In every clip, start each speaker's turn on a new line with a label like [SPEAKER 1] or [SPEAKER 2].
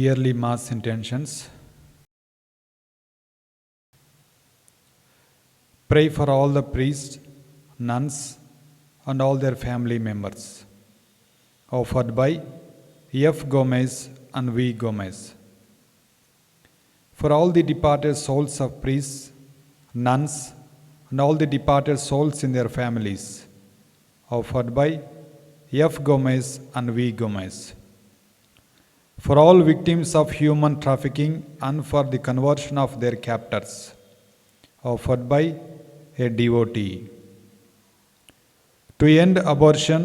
[SPEAKER 1] Yearly Mass intentions. Pray for all the priests, nuns, and all their family members. Offered by F. Gomez and V. Gomez. For all the departed souls of priests, nuns, and all the departed souls in their families. Offered by F. Gomez and V. Gomez. For all victims of human trafficking and for the conversion of their captors. Offered by a devotee. To end abortion,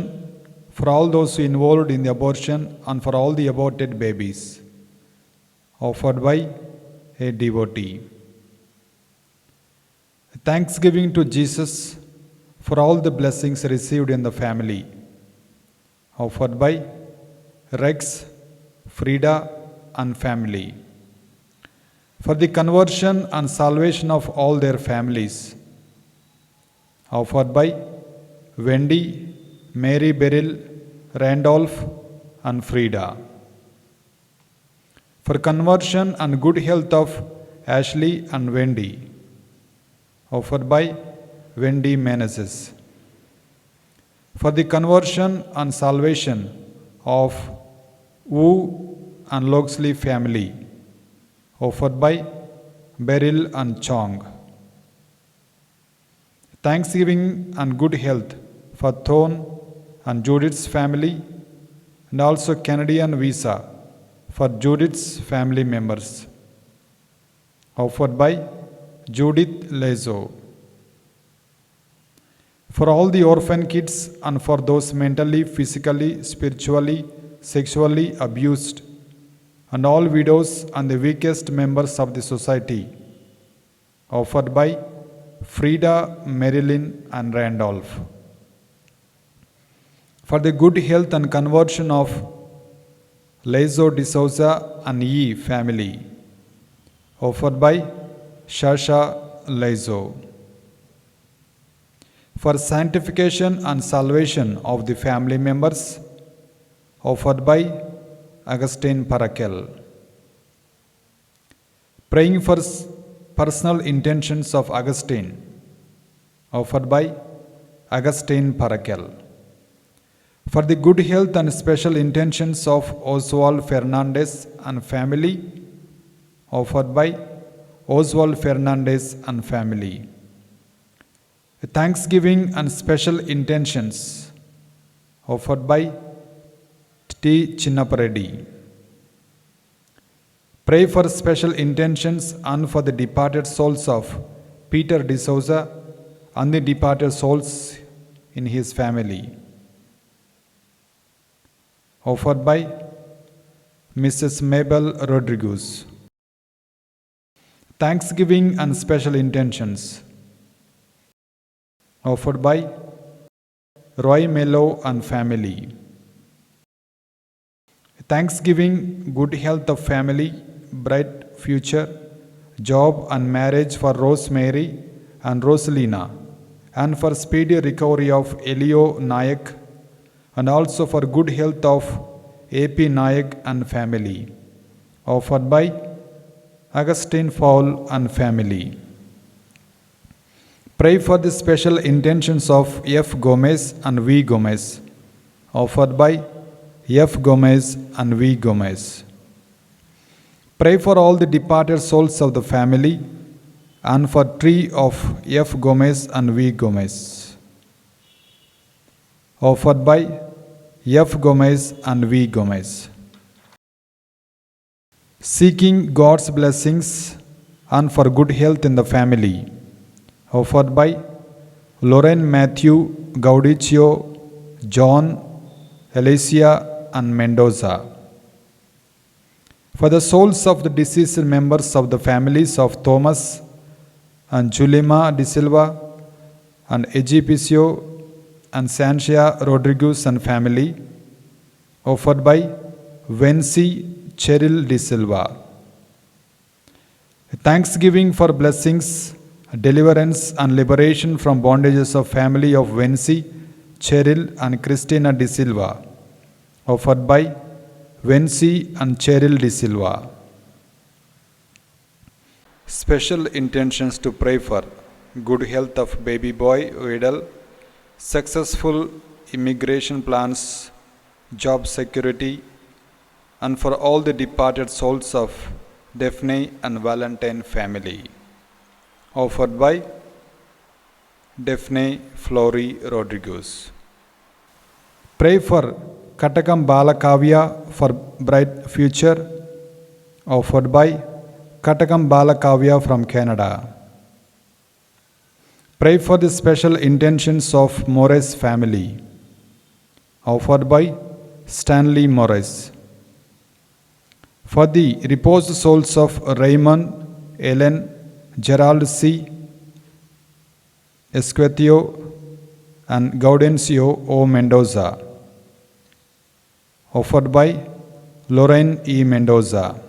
[SPEAKER 1] for all those involved in the abortion and for all the aborted babies. Offered by a devotee. Thanksgiving to Jesus for all the blessings received in the family. Offered by Rex, Frida, and family. For the conversion and salvation of all their families. Offered by Wendy, Mary Beryl, Randolph, and Frida. For conversion and good health of Ashley and Wendy. Offered by Wendy Meneses. For the conversion and salvation of Wu and Loxley family. Offered by Beryl and Chong. Thanksgiving and good health for Thorn and Judith's family and also Canadian visa for Judith's family members. Offered by Judith Lezo. For all the orphan kids and for those mentally, physically, spiritually, sexually abused and all widows and the weakest members of the society. Offered by Frida, Marilyn, and Randolph. For the good health and conversion of Lezo D'Souza and Yi family. Offered by Shasha Lezo. For sanctification and salvation of the family members. Offered by Augustine Parakel. Praying for personal intentions of Augustine. Offered by Augustine Parakel. For the good health and special intentions of Oswald Fernandez and family. Offered by Oswald Fernandez and family. Thanksgiving and special intentions. Offered by T. Chinnapareddy. Pray for special intentions and for the departed souls of Peter D'Souza and the departed souls in his family. Offered by Mrs. Mabel Rodriguez. Thanksgiving and special intentions. Offered by Roy Mello and family. Thanksgiving, good health of family, bright future, job and marriage for Rosemary and Rosalina, and for speedy recovery of Elio Nayak, and also for good health of A.P. Nayak and family. Offered by Augustine Fall and family. Pray for the special intentions of F. Gomez and V. Gomez. Offered by F. Gomez and V. Gomez. Pray for all the departed souls of the family and for tree of F. Gomez and V. Gomez. Offered by F. Gomez and V. Gomez. Seeking God's blessings and for good health in the family. Offered by Lauren Matthew Gaudicio, John, Alicia, and Mendoza. For the souls of the deceased members of the families of Thomas and Julima De Silva and Egipicio and Sanchia Rodriguez and family. Offered by Vency Cheryl De Silva. Thanksgiving for blessings, deliverance and liberation from bondages of family of Vency, Cheryl and Christina De Silva. Offered by Vency and Cheryl De Silva. Special intentions to pray for good health of baby boy Vidal, successful immigration plans, job security, and for all the departed souls of Daphne and Valentine family. Offered by Daphne Flory Rodriguez. Pray for Katakam Balakavya for bright future. Offered by Katakam Balakavya from Canada. Pray for the special intentions of Morris family. Offered by Stanley Morris. For the reposed souls of Raymond, Ellen, Gerald C. Esquetio and Gaudencio O. Mendoza. Offered by Lorraine E. Mendoza.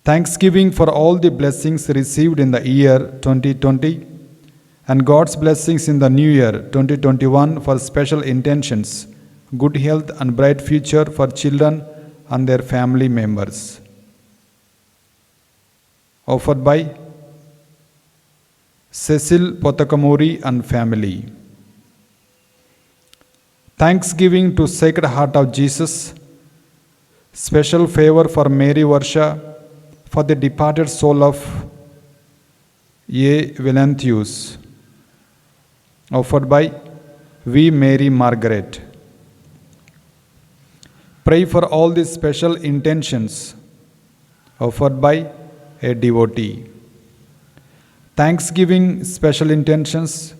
[SPEAKER 1] Thanksgiving for all the blessings received in the year 2020 and God's blessings in the new year 2021 for special intentions, good health and bright future for children and their family members. Offered by Cecil Potakamuri and family. Thanksgiving to Sacred Heart of Jesus. Special favor for Mary Varsha for the departed soul of A. Valenthius. Offered by V. Mary Margaret. Pray for all these special intentions. Offered by a devotee. Thanksgiving special intentions,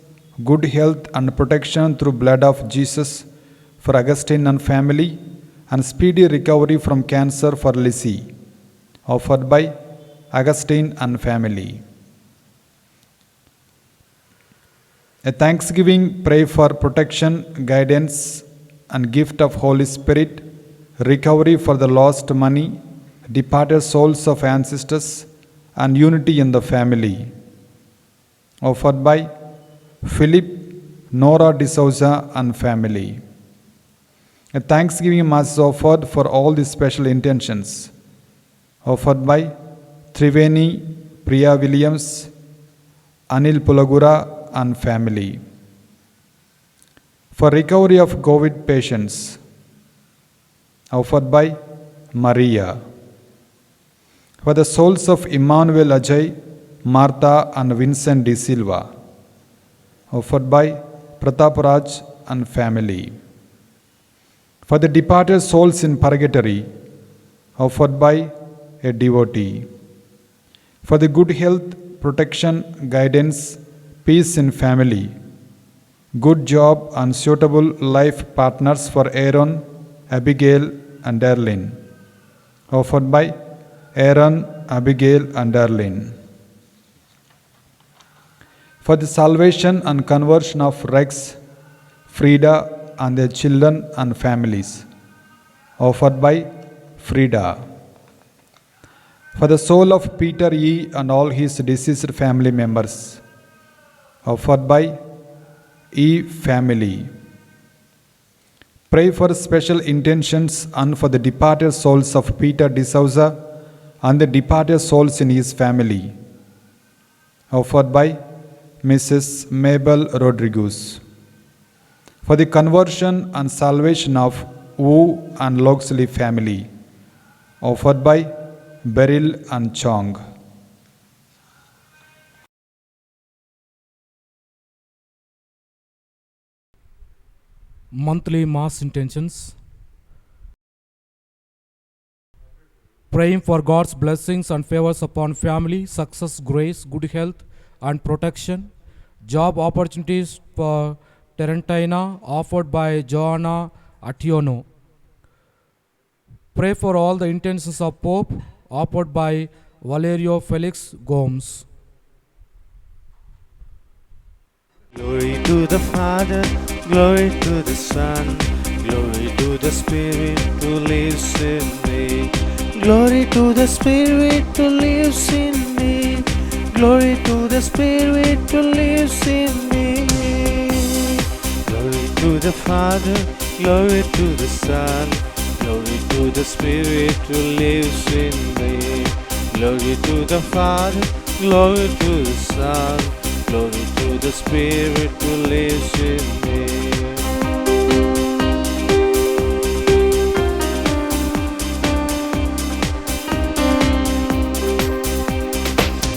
[SPEAKER 1] good health and protection through blood of Jesus for Augustine and family, and speedy recovery from cancer for Lizzie. Offered by Augustine and family. A thanksgiving pray for protection, guidance, and gift of Holy Spirit, recovery for the lost money, departed souls of ancestors, and unity in the family. Offered by Philip, Nora D'Souza and family. A thanksgiving mass is offered for all the special intentions. Offered by Triveni, Priya Williams, Anil Pulagura and family. For recovery of COVID patients. Offered by Maria. For the souls of Emmanuel Ajay, Martha and Vincent De Silva. Offered by Pratap Raj and family. For the departed souls in purgatory. Offered by a devotee. For the good health, protection, guidance, peace in family, good job and suitable life partners for Aaron, Abigail and Darlene. Offered by Aaron, Abigail and Darlene. For the salvation and conversion of Rex, Frida and their children and families. Offered by Frida. For the soul of Peter E. and all his deceased family members. Offered by E. family. Pray for special intentions and for the departed souls of Peter D'Souza and the departed souls in his family. Offered by Mrs. Mabel Rodriguez. For the conversion and salvation of Wu and Loxley family. Offered by Beryl and Chong.
[SPEAKER 2] Monthly mass intentions. Praying for God's blessings and favors upon family, success, grace, good health and protection. Job opportunities for Tarantina offered by Joanna Ationo. Pray for all the intentions of Pope offered by Valerio Felix Gomes.
[SPEAKER 3] Glory to the Father, glory to the Son, glory to the Spirit who lives in me. Glory to the Spirit who lives in me. Glory to the Spirit who lives in me. Glory to the Father, Glory to the Son, glory to the Spirit who lives in me. Glory to the Father, glory to the Son, glory to the Spirit who lives in me.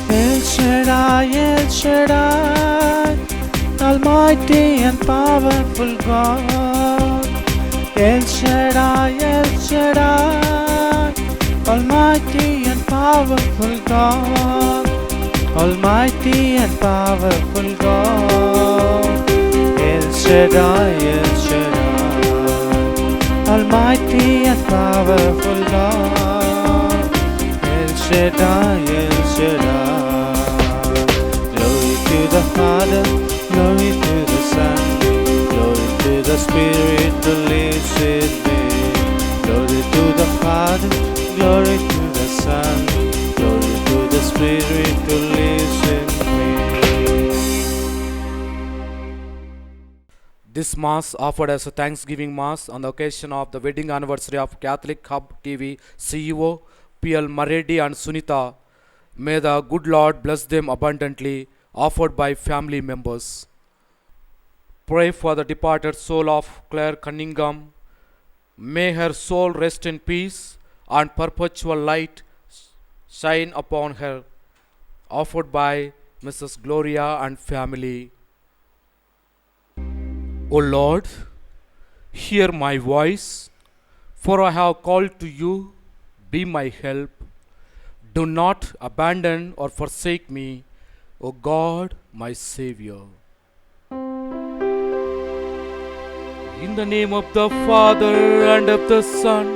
[SPEAKER 3] El Shaddai, El Shaddai, Almighty and powerful God. El Shaddai, El Shaddai, Almighty and powerful God. Almighty and powerful God. El Shaddai, El Shaddai, Almighty and powerful God. El Shaddai, El Shaddai. Glory to the Father, glory to the Son, glory to the Spirit who lives in me. Glory to the Father, glory to the Son, glory to the Spirit who lives in me.
[SPEAKER 2] This Mass offered as a Thanksgiving Mass on the occasion of the wedding anniversary of Catholic Hub TV CEO P.L. Maredi and Sunita. May the good Lord bless them abundantly, offered by family members. Pray for the departed soul of Claire Cunningham. May her soul rest in peace and perpetual light shine upon her, offered by Mrs. Gloria and family. O Lord, hear my voice, for I have called to you. Be my help. Do not abandon or forsake me, O God, my Savior. In the name of the Father, and of the Son,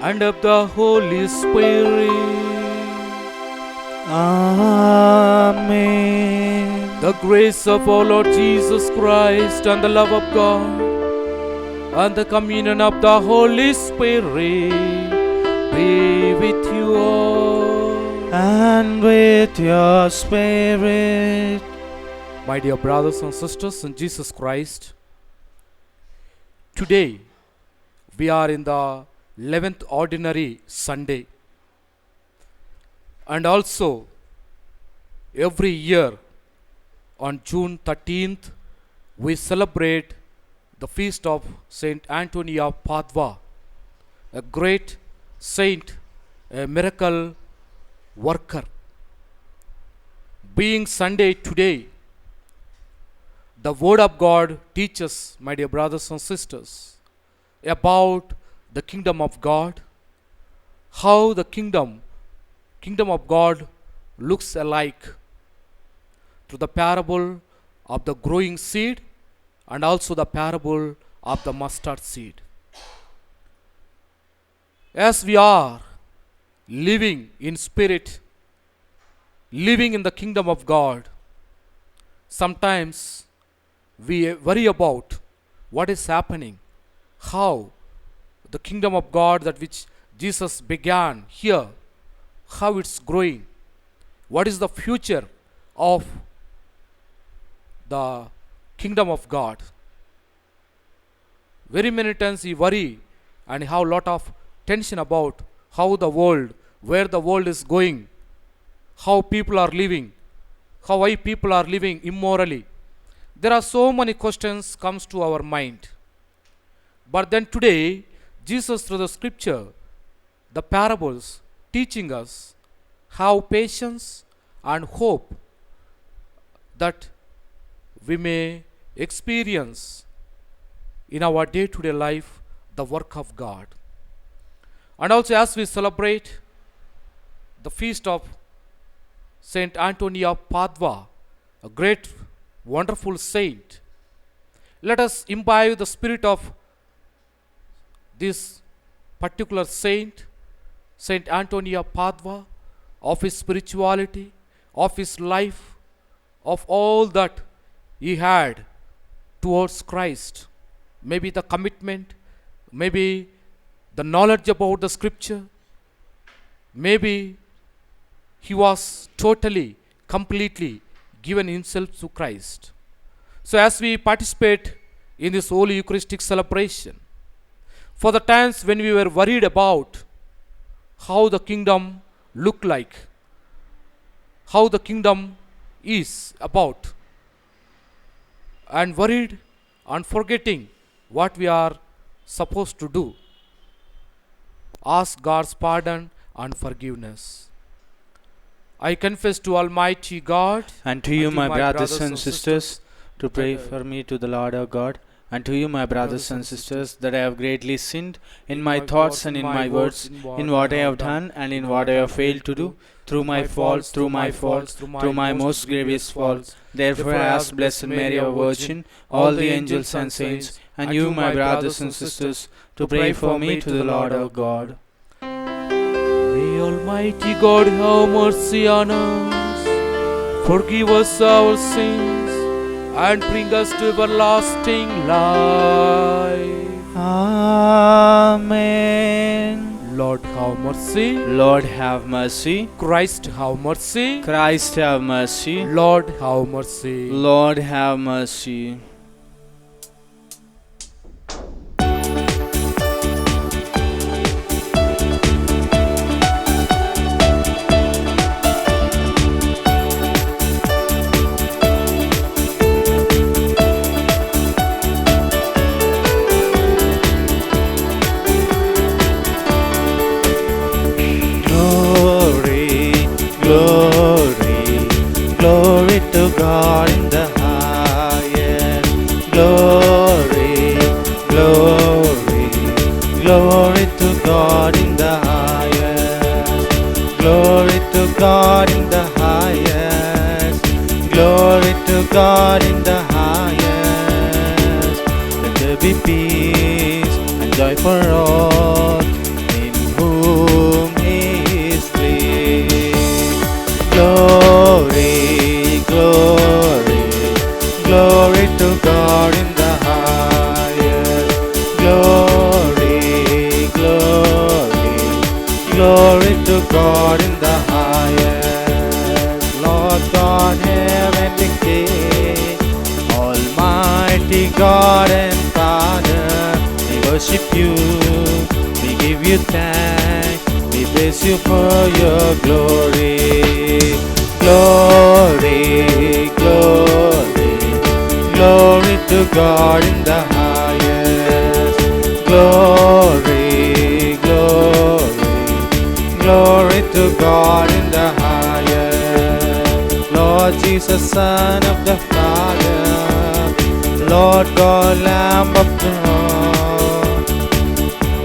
[SPEAKER 2] and of the Holy Spirit.
[SPEAKER 3] Amen.
[SPEAKER 2] The grace of our Lord Jesus Christ, and the love of God, and the communion of the Holy Spirit be with you all.
[SPEAKER 3] And with your spirit.
[SPEAKER 2] My dear brothers and sisters in Jesus Christ, today we are in the 11th Ordinary Sunday, and also every year on June 13th we celebrate the feast of Saint Anthony of Padua, a great saint, a miracle worker. Being Sunday today, the Word of God teaches, my dear brothers and sisters, about the kingdom of God, how the kingdom of God looks alike, to the parable of the growing seed and also the parable of the mustard seed. As we are living in spirit, living in the kingdom of God, sometimes we worry about what is happening, how the kingdom of God that which Jesus began here, how it's growing, what is the future of the kingdom of God. Very many times we worry and have a lot of tension about how the world, where the world is going, how people are living, how why people are living immorally. There are so many questions comes to our mind. But then today, Jesus through the scripture, the parables, teaching us how patience and hope that we may experience in our day-to-day life the work of God. And also as we celebrate the feast of Saint Anthony of Padua, a great wonderful saint, let us imbibe the spirit of this particular saint, Saint Anthony of Padua, of his spirituality, of his life, of all that he had towards Christ. Maybe the commitment, maybe the knowledge about the scripture, maybe he was totally, completely given himself to Christ. So as we participate in this holy Eucharistic celebration. For the times when we were worried about how the kingdom looked like, how the kingdom is about, and worried and forgetting what we are supposed to do. Ask God's pardon and forgiveness. I confess to Almighty God
[SPEAKER 3] And to you, my brothers and sisters, to pray for me to the Lord our God. And to you, my brothers and sisters, that I have greatly sinned in my thoughts and in my words, in what I have done and in what I have failed to do, through my faults, through my most grievous faults. Therefore I ask Blessed Mary, our Virgin, all the angels and saints, and you, my brothers and sisters, to pray for me to the Lord our God.
[SPEAKER 2] May Almighty God have mercy on us, forgive us our sins, and bring us to everlasting life.
[SPEAKER 3] Amen.
[SPEAKER 2] Lord have mercy.
[SPEAKER 3] Lord have mercy.
[SPEAKER 2] Christ have mercy.
[SPEAKER 3] Christ have mercy.
[SPEAKER 2] Lord have mercy.
[SPEAKER 3] Lord have mercy. Glory to God in the highest. Glory, glory, glory to God in the highest. Glory to God in the highest. Glory to God in the highest. Let there be peace and joy for all in whom He is pleased. Glory, glory, glory to God in the highest. Glory, glory, glory to God in the highest. Lord God, heavenly King, Almighty God and Father, we worship you, we give you thanks, we bless you for your glory. Glory, glory, glory to God in the highest. Glory, glory, glory to God in the highest. Lord Jesus, Son of the Father, Lord God, Lamb of God,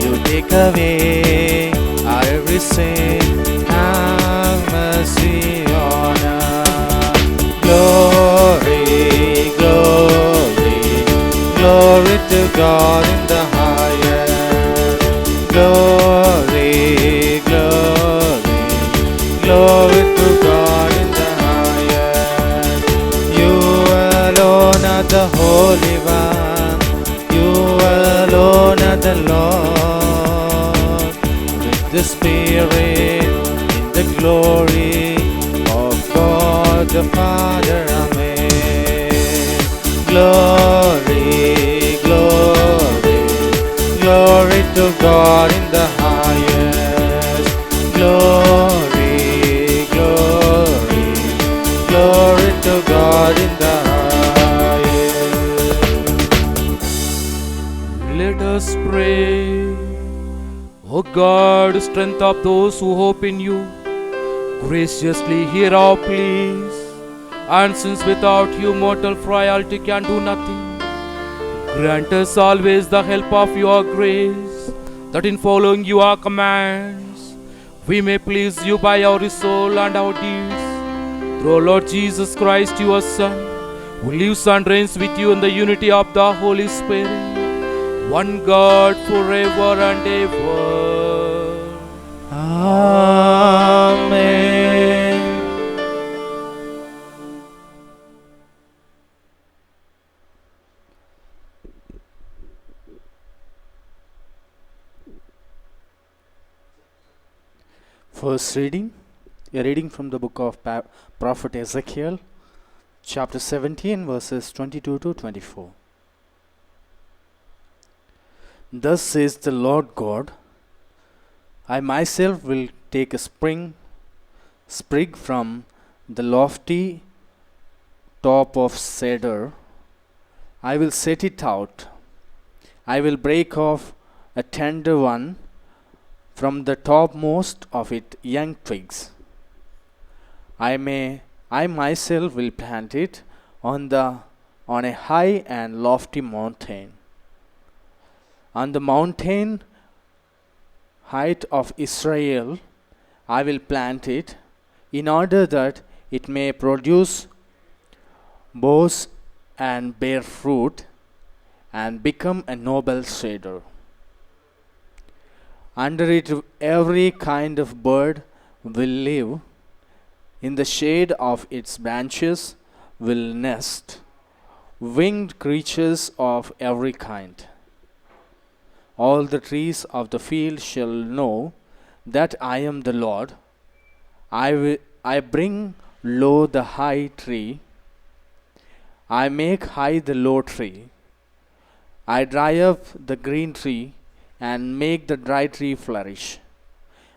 [SPEAKER 3] you take away our every sin. Have mercy on us. Glory, glory, glory to God in the highest. Glory, glory, glory to God in the highest. You alone are the Holy One. You alone are the Lord. With the Spirit, the glory of God the Father, amen. Glory, glory, glory to God in the highest. Glory, glory, glory to God in the highest.
[SPEAKER 2] Let us pray. O God, strength of those who hope in you, graciously hear our pleas, and since without you mortal frailty can do nothing, grant us always the help of your grace, that in following your commands, we may please you by our soul and our deeds, through our Lord Jesus Christ, your Son, who lives and reigns with you in the unity of the Holy Spirit, one God forever and ever.
[SPEAKER 3] Amen. First reading, a reading from the book of Prophet Ezekiel, chapter 17, verses 22 to 24. Thus says the Lord God, I myself will take a sprig from the lofty top of cedar. I will set it out. I will break off a tender one from the topmost of its young twigs. I myself will plant it on a high and lofty mountain. On the mountain height of Israel, I will plant it, in order that it may produce boughs and bear fruit, and become a noble cedar. Under it every kind of bird will live, in the shade of its branches will nest, winged creatures of every kind. All the trees of the field shall know that I am the Lord. I bring low the high tree, I make high the low tree. I dry up the green tree and make the dry tree flourish.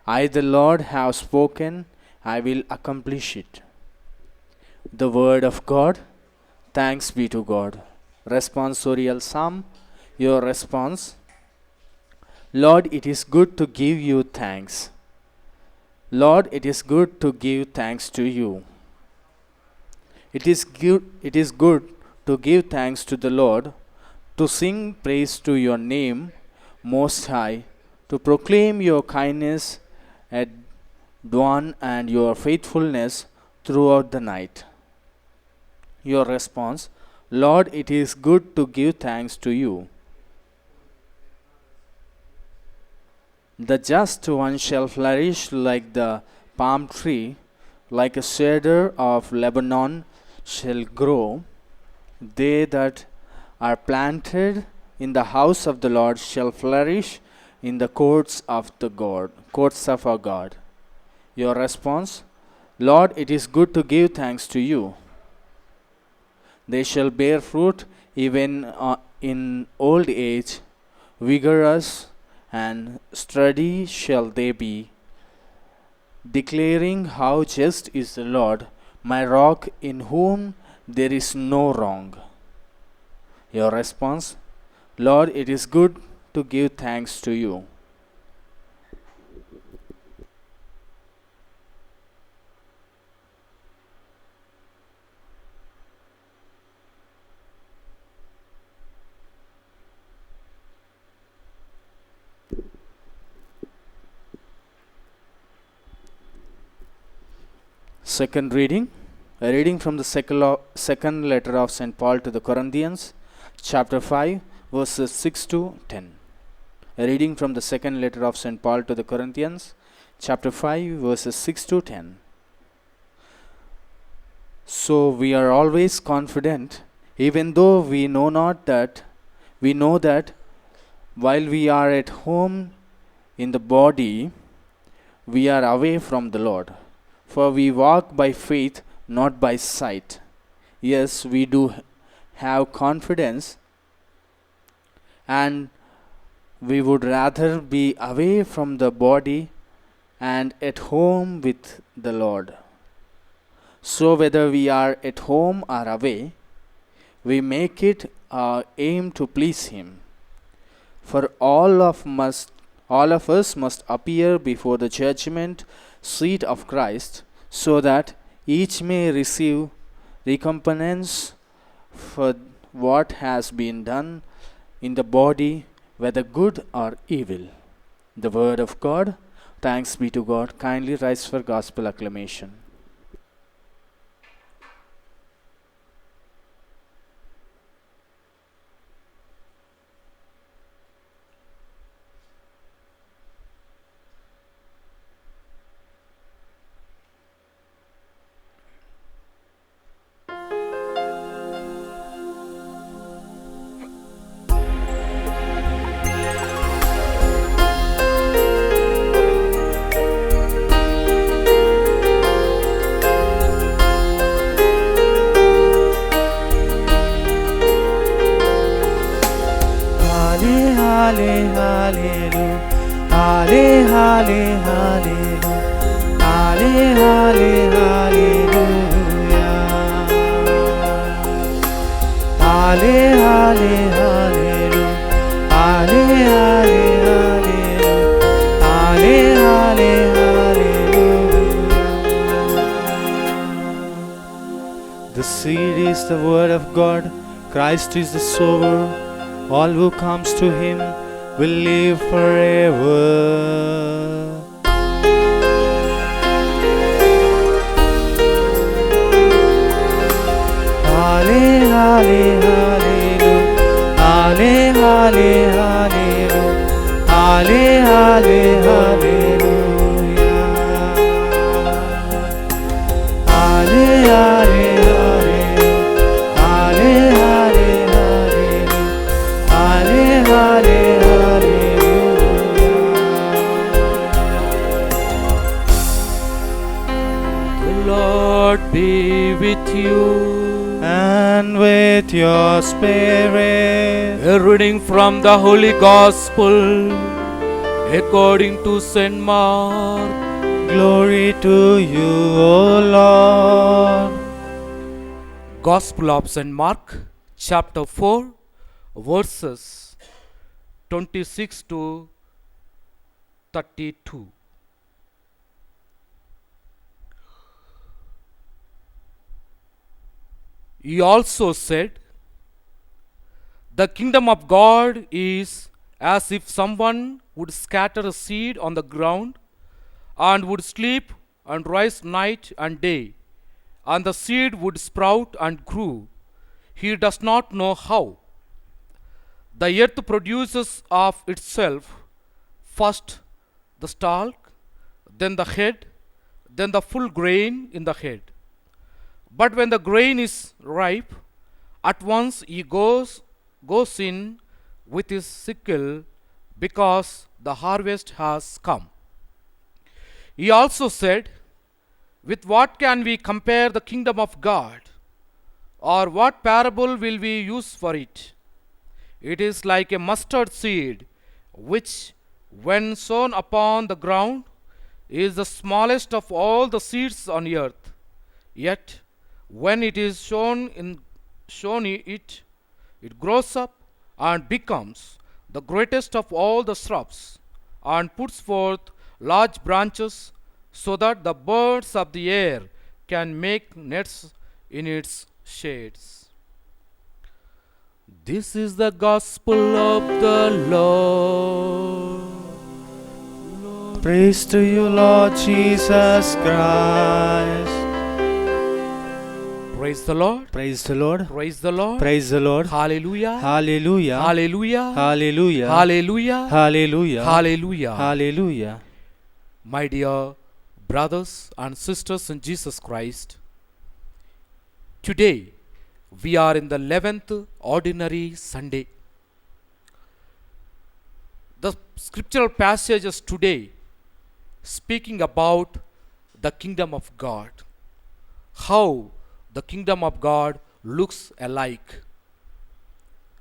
[SPEAKER 3] I, the Lord, have spoken, I will accomplish it. The word of God. Thanks be to God. Responsorial Psalm. Your response. Lord, it is good to give you thanks. Lord, it is good to give thanks to you. It is good to give thanks to the Lord, to sing praise to your name, Most High, to proclaim your kindness at dawn and your faithfulness throughout the night. Your response, Lord, it is good to give thanks to you. The just one shall flourish like the palm tree, like a cedar of Lebanon shall grow. They that are planted in the house of the Lord shall flourish in the courts of our God. Your response, Lord, it is good to give thanks to you. They shall bear fruit even in old age, vigorous and sturdy shall they be, declaring how just is the Lord, my rock in whom there is no wrong. Your response, Lord, it is good to give thanks to you. Second reading, a reading from the second letter of St. Paul to the Corinthians, chapter 5, verses 6 to 10. A reading from the second letter of St. Paul to the Corinthians, chapter 5, verses 6 to 10. So we are always confident, even though we know that while we are at home in the body, we are away from the Lord. For we walk by faith, not by sight. Yes, we do have confidence, and we would rather be away from the body and at home with the Lord. So whether we are at home or away, we make it our aim to please Him. For all of us must appear before the judgment seat of Christ, so that each may receive recompense for what has been done in the body, whether good or evil. The word of God. Thanks be to God. Kindly rise for gospel acclamation. halle, hallelujah. Halle, halle, hallelujah. Halle, halle, hallelujah. Halle, halle, hallelujah. Halle, halle, hallelujah. Halle, halle, hallelujah. The seed is the word of God. Christ is the sower. All who comes to him will live forever. Halle, halle, hallelujah. Halle, halle, hallelujah. Halle, halle, hallelujah. Halle, halle, hallelujah. Halle, halle, hallelujah. Halle, halle, hallelujah.
[SPEAKER 2] The Lord be with you.
[SPEAKER 3] And with your spirit.
[SPEAKER 2] A reading from the Holy Gospel according to Saint Mark.
[SPEAKER 3] Glory to you, O Lord.
[SPEAKER 2] Gospel of Saint Mark, chapter 4, verses 26 to 32. He also said, the kingdom of God is as if someone would scatter a seed on the ground and would sleep and rise night and day, and the seed would sprout and grow. He does not know how. The earth produces of itself first the stalk, then the head, then the full grain in the head. But when the grain is ripe, at once he goes in with his sickle, because the harvest has come. He also said, with what can we compare the kingdom of God? Or what parable will we use for it? It is like a mustard seed, which, when sown upon the ground, is the smallest of all the seeds on earth. Yet, when it is it grows up and becomes the greatest of all the shrubs, and puts forth large branches, so that the birds of the air can make nests in its shades. This is the gospel of the Lord.
[SPEAKER 3] Praise to you, Lord Jesus Christ.
[SPEAKER 2] Praise the Lord.
[SPEAKER 3] Praise the Lord.
[SPEAKER 2] Praise the Lord.
[SPEAKER 3] Praise the Lord.
[SPEAKER 2] Hallelujah.
[SPEAKER 3] Hallelujah.
[SPEAKER 2] Hallelujah.
[SPEAKER 3] Hallelujah.
[SPEAKER 2] Hallelujah.
[SPEAKER 3] Hallelujah.
[SPEAKER 2] Hallelujah.
[SPEAKER 3] Hallelujah.
[SPEAKER 2] My dear brothers and sisters in Jesus Christ, today we are in the 11th ordinary Sunday. The scriptural passages today speaking about the kingdom of God, how the kingdom of God looks alike.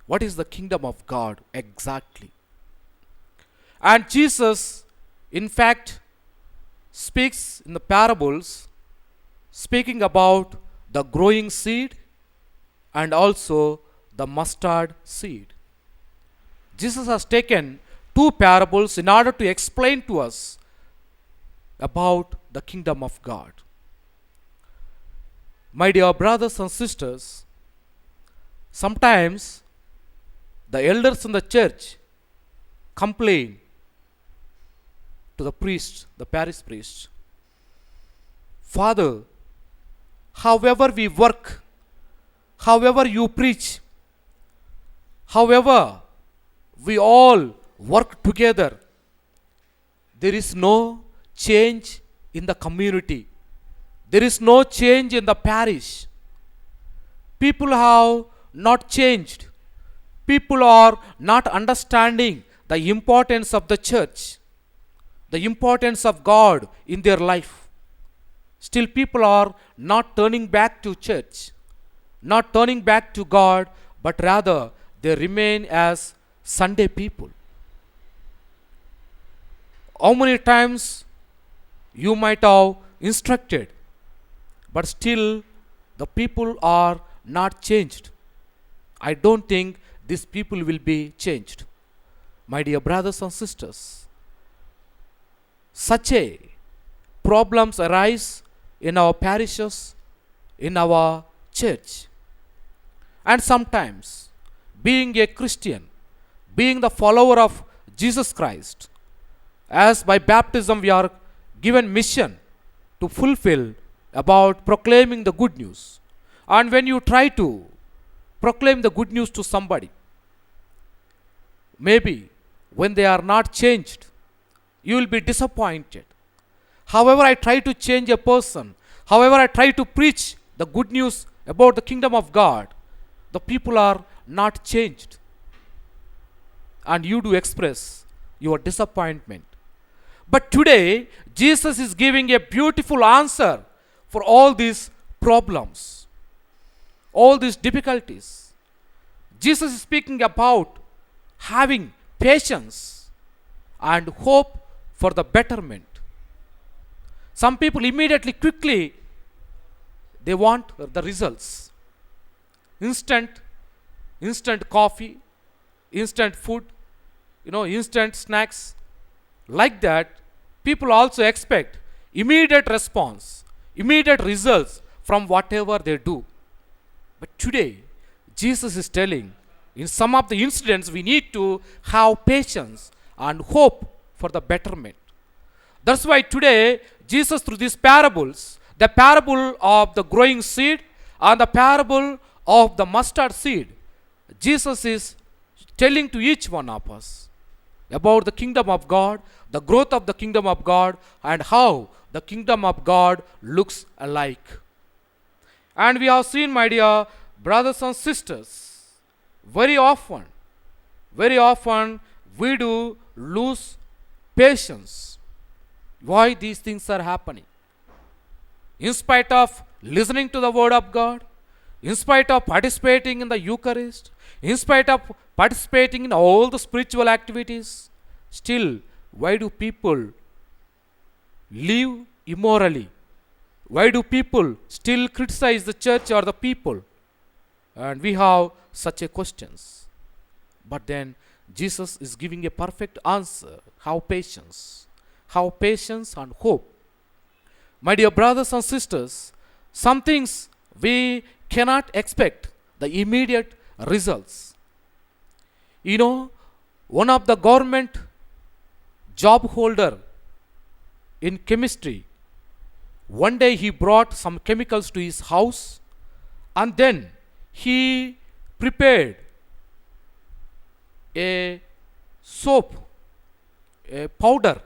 [SPEAKER 2] What is the kingdom of God exactly? And Jesus, in fact, speaks in the parables, speaking about the growing seed and also the mustard seed. Jesus has taken two parables in order to explain to us about the kingdom of God. My dear brothers and sisters, sometimes the elders in the church complain to the priest, the parish priest, Father, however we work, however you preach, however we all work together, there is no change in the community. There is no change in the parish. People have not changed. People are not understanding the importance of the church, the importance of God in their life. Still, people are not turning back to church, not turning back to God, but rather they remain as Sunday people. How many times you might have instructed, but still the people are not changed. I don't think these people will be changed. My dear brothers and sisters, such a problems arise in our parishes, in our church. And sometimes, being a Christian, being the follower of Jesus Christ, as by baptism we are given mission to fulfill about proclaiming the good news. And when you try to proclaim the good news to somebody, maybe when they are not changed, you will be disappointed. However, I try to change a person, however, I try to preach the good news about the kingdom of God, the people are not changed. And you do express your disappointment. But today, Jesus is giving a beautiful answer for all these problems, all these difficulties. Jesus is speaking about having patience and hope for the betterment. Some people immediately, quickly, they want the results. Instant coffee, instant food, instant snacks. Like that, people also expect immediate response, immediate results from whatever they do. But today, Jesus is telling, in some of the incidents, we need to have patience and hope for the betterment. That's why today, Jesus, through these parables, the parable of the growing seed and the parable of the mustard seed, Jesus is telling to each one of us about the kingdom of God, the growth of the kingdom of God, and how the kingdom of God looks alike. And we have seen, my dear brothers and sisters, very often we do lose patience. Why these things are happening? In spite of listening to the word of God, in spite of participating in the Eucharist, in spite of participating in all the spiritual activities, still, why do people live immorally? Why do people still criticize the church or the people? And we have such a questions. But then Jesus is giving a perfect answer. Have patience and hope. My dear brothers and sisters, some things we cannot expect the immediate results. One of the government job holder in chemistry, one day he brought some chemicals to his house, and then he prepared a soap, a powder,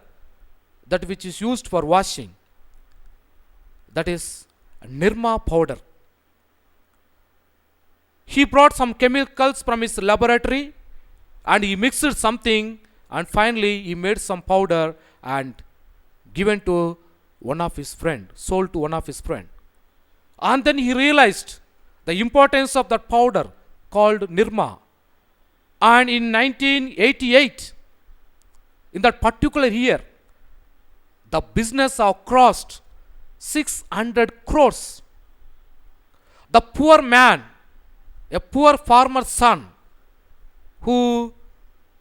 [SPEAKER 2] that which is used for washing. That is Nirma powder. He brought some chemicals from his laboratory and he mixed something, and finally he made some powder and given to one of his friend, sold to one of his friend. And then he realized the importance of that powder called Nirma. And in 1988, in that particular year, the business have crossed 600 crores. The poor man, a poor farmer's son, who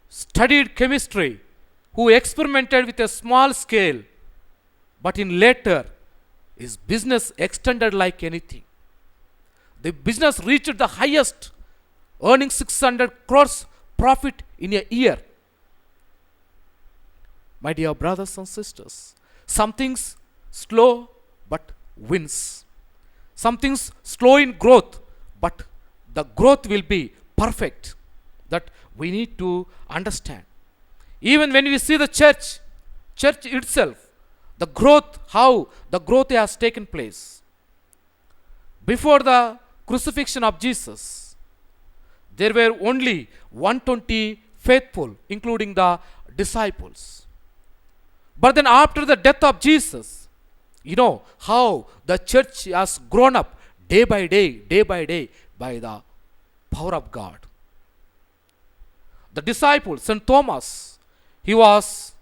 [SPEAKER 2] studied chemistry, who experimented with a small scale, but in later, his business extended like anything. The business reached the highest, earning 600 crores profit in a year. My dear brothers and sisters, some things slow but wins. Some things slow in growth, but the growth will be perfect. That we need to understand. Even when we see the church itself, the growth, how the growth has taken place. Before the crucifixion of Jesus, there were only 120 faithful, including the disciples. But then after the death of Jesus, how the church has grown up day by day by the power of God. The disciple, St. Thomas, he was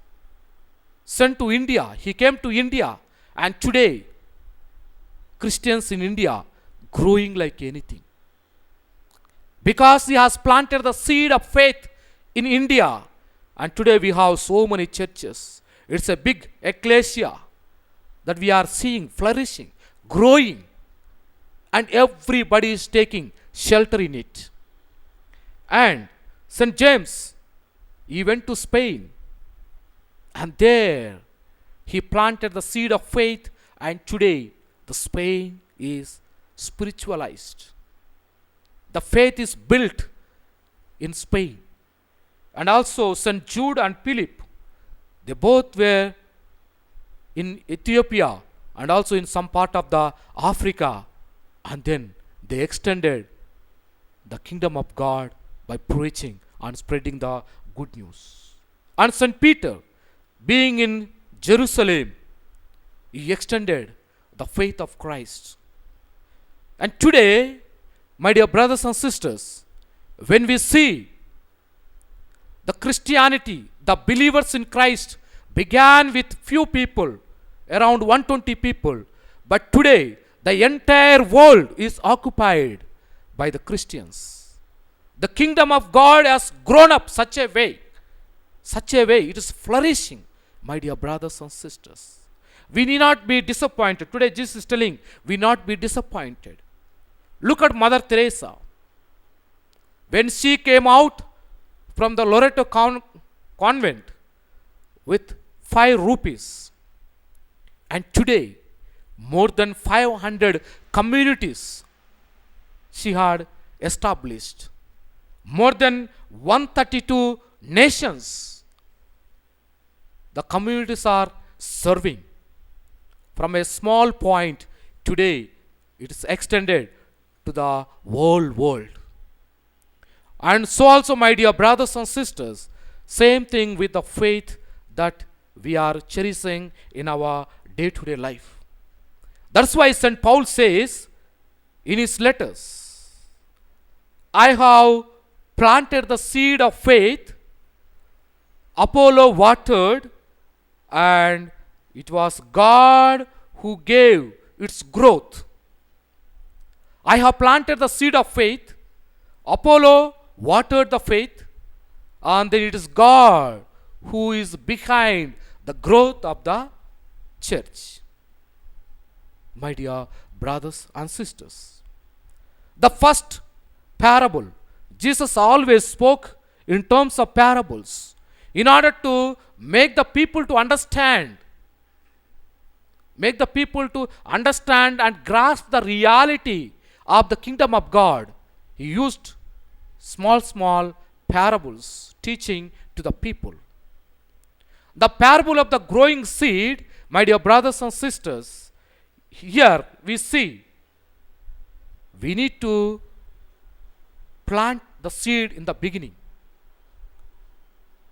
[SPEAKER 2] sent to India. He came to India, and today, Christians in India growing like anything. Because he has planted the seed of faith in India, and today we have so many churches. It's a big ecclesia that we are seeing flourishing, growing, and everybody is taking shelter in it. And St. James, he went to Spain, and there he planted the seed of faith, and today the Spain is spiritualized. The faith is built in Spain. And also St. Jude and Philip, they both were in Ethiopia and also in some part of the Africa, and then they extended the kingdom of God by preaching and spreading the good news. And St. Peter, being in Jerusalem, he extended the faith of Christ. And today, my dear brothers and sisters, when we see the Christianity, the believers in Christ began with few people, around 120 people, but today the entire world is occupied by the Christians. The kingdom of God has grown up such a way it is flourishing, my dear brothers and sisters. We need not be disappointed. Today Jesus is telling, we not be disappointed. Look at Mother Teresa. When she came out from the Loreto convent with 5 rupees, and today more than 500 communities she had established. More than 132 nations the communities are serving. From a small point, today it is extended to the whole world. And so also, my dear brothers and sisters, same thing with the faith that we are cherishing in our day-to-day life. That's why St. Paul says in his letters, I have planted the seed of faith, Apollo watered, and it was God who gave its growth. I have planted the seed of faith, Apollo watered the faith, and then it is God who is behind the growth of the church. My dear brothers and sisters, the first parable, Jesus always spoke in terms of parables in order to make the people to understand and grasp the reality of the kingdom of God. He used small parables teaching to the people. The parable of the growing seed, my dear brothers and sisters, here we see we need to plant the seed in the beginning.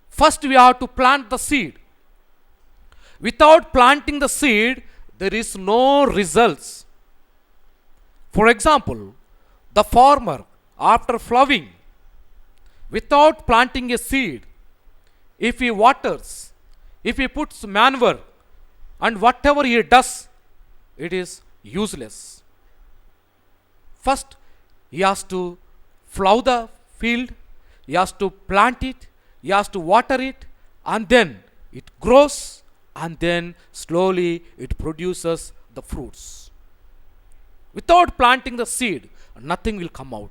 [SPEAKER 2] First we have to plant the seed. Without planting the seed, there is no results. For example, the farmer, after plowing, without planting a seed, if he waters, if he puts manure, and whatever he does, it is useless. First, he has to plow the field, he has to plant it, he has to water it, and then it grows, and then slowly it produces the fruits. Without planting the seed, nothing will come out.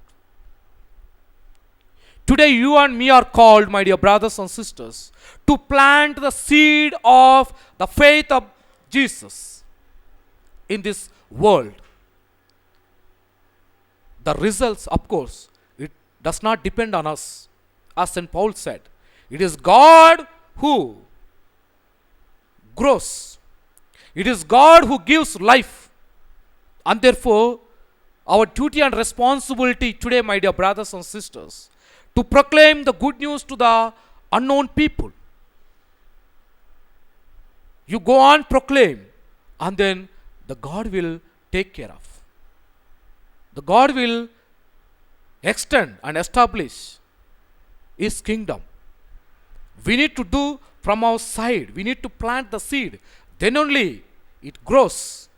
[SPEAKER 2] Today you and me are called, my dear brothers and sisters, to plant the seed of the faith of Jesus in this world. The results, of course, it does not depend on us. As St. Paul said, it is God who grows. It is God who gives life. And therefore, our duty and responsibility today, my dear brothers and sisters, to proclaim the good news to the unknown people. You go on proclaim, and then the God will take care of. The God will extend and establish His kingdom. We need to do from our side. We need to plant the seed. Then only it grows.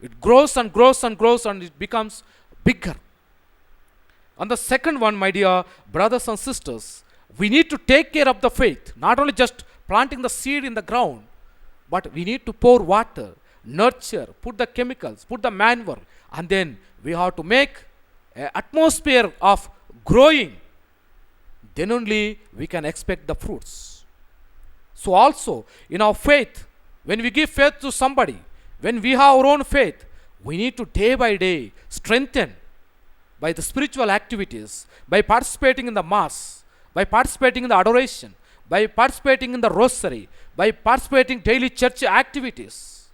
[SPEAKER 2] It grows and grows and grows and it becomes bigger. And the second one, my dear brothers and sisters, we need to take care of the faith. Not only just planting the seed in the ground, but we need to pour water, nurture, put the chemicals, put the manure, and then we have to make an atmosphere of growing. Then only we can expect the fruits. So also in our faith, when we give faith to somebody, when we have our own faith, we need to day by day strengthen by the spiritual activities, by participating in the mass, by participating in the adoration, by participating in the rosary, by participating daily church activities.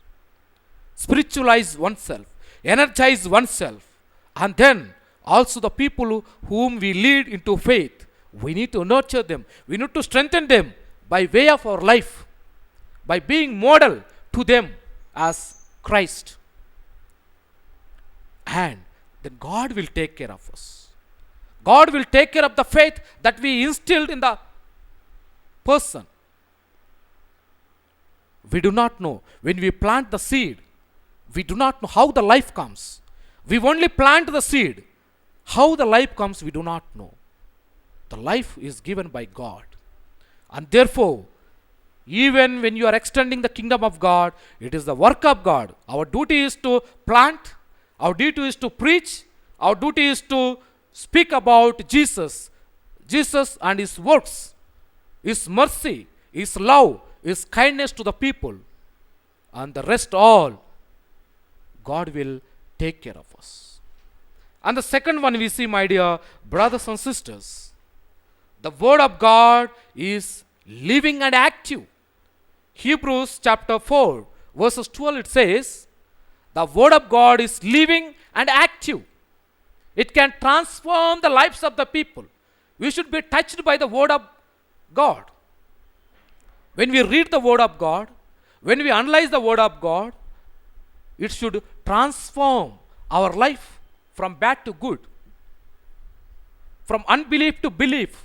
[SPEAKER 2] Spiritualize oneself, energize oneself, and then also the people whom we lead into faith, we need to nurture them, we need to strengthen them by way of our life, by being model to them as Christ. And then God will take care of us. God will take care of the faith that we instilled in the person. We do not know. When we plant the seed, we do not know how the life comes. We only plant the seed. How the life comes, we do not know. The life is given by God. And therefore, even when you are extending the kingdom of God, it is the work of God. Our duty is to plant. Our duty is to preach. Our duty is to speak about Jesus. Jesus and His works, His mercy, His love, His kindness to the people. And the rest all, God will take care of us. And the second one we see, my dear brothers and sisters, the word of God is living and active. Hebrews chapter 4 verses 12, it says, the word of God is living and active. It can transform the lives of the people. We should be touched by the word of God. When we read the word of God, when we analyze the word of God, it should transform our life from bad to good, from unbelief to belief,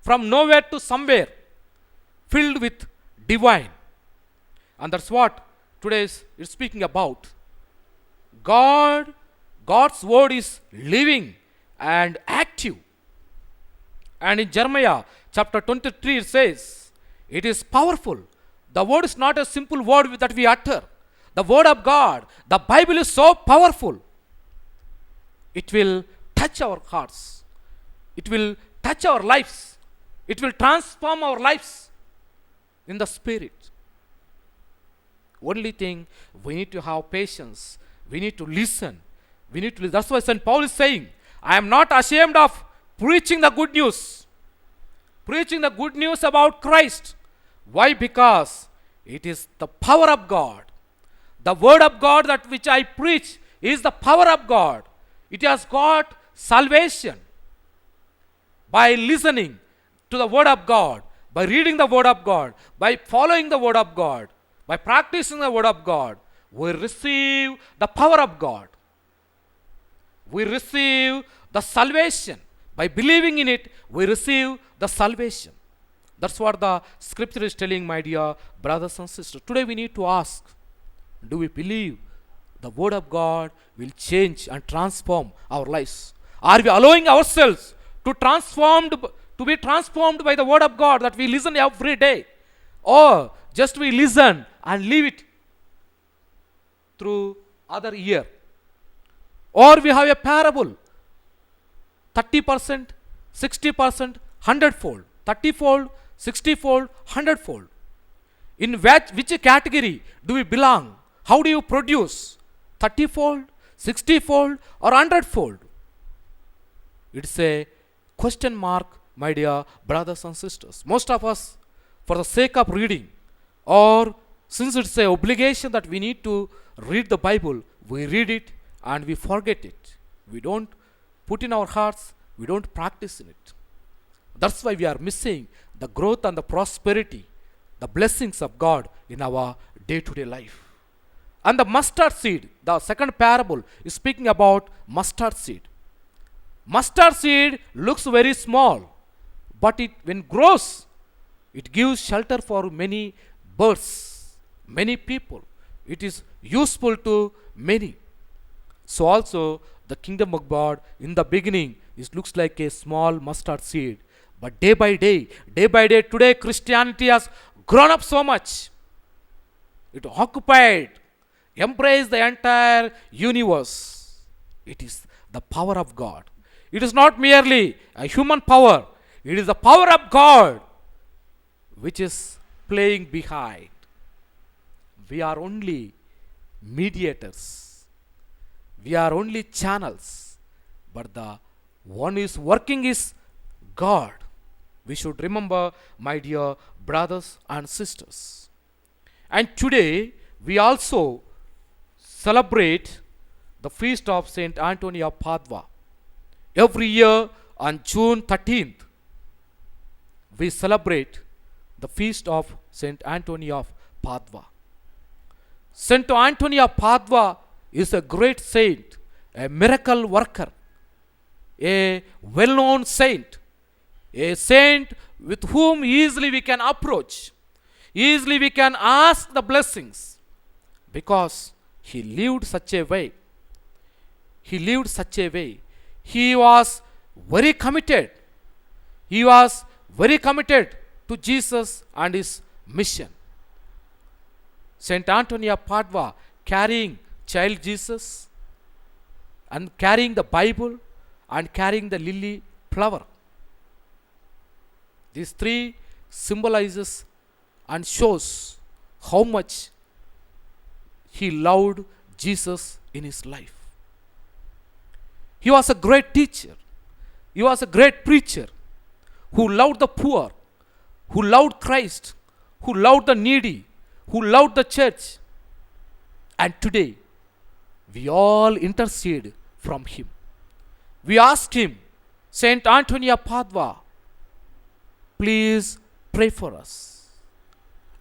[SPEAKER 2] from nowhere to somewhere, filled with divine. And that's what today is speaking about. God's word is living and active. And in Jeremiah chapter 23 it says, it is powerful. The word is not a simple word that we utter. The word of God, the Bible is so powerful. It will touch our hearts. It will touch our lives. It will transform our lives in the spirit. Only thing, we need to have patience. We need to listen. That's why St. Paul is saying, I am not ashamed of preaching the good news. Preaching the good news about Christ. Why? Because it is the power of God. The word of God that which I preach is the power of God. It has got salvation. By listening to the word of God, by reading the word of God, by following the word of God, by practicing the word of God, we receive the power of God. We receive the salvation. By believing in it, we receive the salvation. That's what the scripture is telling, my dear brothers and sisters. Today we need to ask, do we believe the word of God will change and transform our lives? Are we allowing ourselves to be transformed by the word of God that we listen every day? Or just we listen and leave it through other ear? Or we have a parable, 30%, 60%, 100-fold, 30-fold, 60-fold, 100-fold. In which category do we belong? How do you produce? 30-fold, 60-fold, or 100-fold? It's a question mark, my dear brothers and sisters. Most of us, for the sake of reading, or since it's an obligation that we need to read the Bible, we read it and we forget it. We don't put in our hearts, we don't practice in it. That's why we are missing the growth and the prosperity, the blessings of God in our day-to-day life. And the mustard seed, the second parable is speaking about mustard seed. Mustard seed looks very small, but when grows, It gives shelter for many birds, many people. It is useful to many. So also the kingdom of God in the beginning it looks like a small mustard seed. But day by day, today Christianity has grown up so much. It occupied, embraced the entire universe. It is the power of God. It is not merely a human power. It is the power of God which is playing behind. We are only mediators. We are only channels. But the one who is working is God. We should remember, my dear brothers and sisters. And today we also celebrate the feast of Saint Anthony of Padua. Every year on June 13th, we celebrate the feast of Saint Anthony of Padua. Saint Anthony of Padua is a great saint, a miracle worker, a well-known saint, a saint with whom easily we can approach, easily we can ask the blessings, because he lived such a way. He lived such a way. He was very committed. He was very committed to Jesus and his mission. Saint Anthony of Padua carrying child Jesus and carrying the Bible and carrying the lily flower. These three symbolizes and shows how much he loved Jesus in his life. He was a great teacher. He was a great preacher who loved the poor, who loved Christ, who loved the needy, who loved the church. And today, we all intercede from him. We ask him, Saint Anthony of Padua, please pray for us.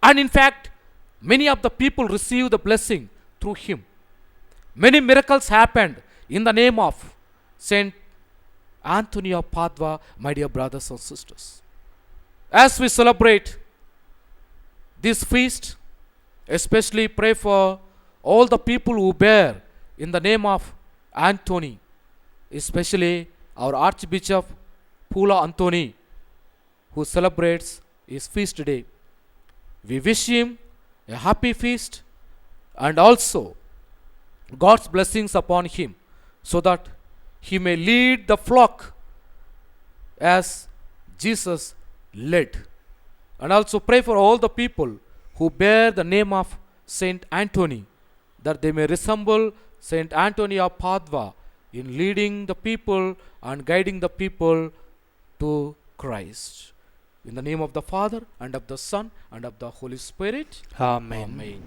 [SPEAKER 2] And in fact, many of the people receive the blessing through him. Many miracles happened in the name of Saint Anthony of Padua, my dear brothers and sisters. As we celebrate this feast, especially pray for all the people who bear in the name of Anthony, especially our Archbishop Pula Anthony, who celebrates his feast day. We wish him a happy feast and also God's blessings upon him, so that he may lead the flock as Jesus led. And also pray for all the people who bear the name of Saint Anthony, that they may resemble Saint Anthony of Padua in leading the people and guiding the people to Christ. In the name of the Father, and of the Son, and of the Holy Spirit.
[SPEAKER 3] Amen.
[SPEAKER 2] Amen.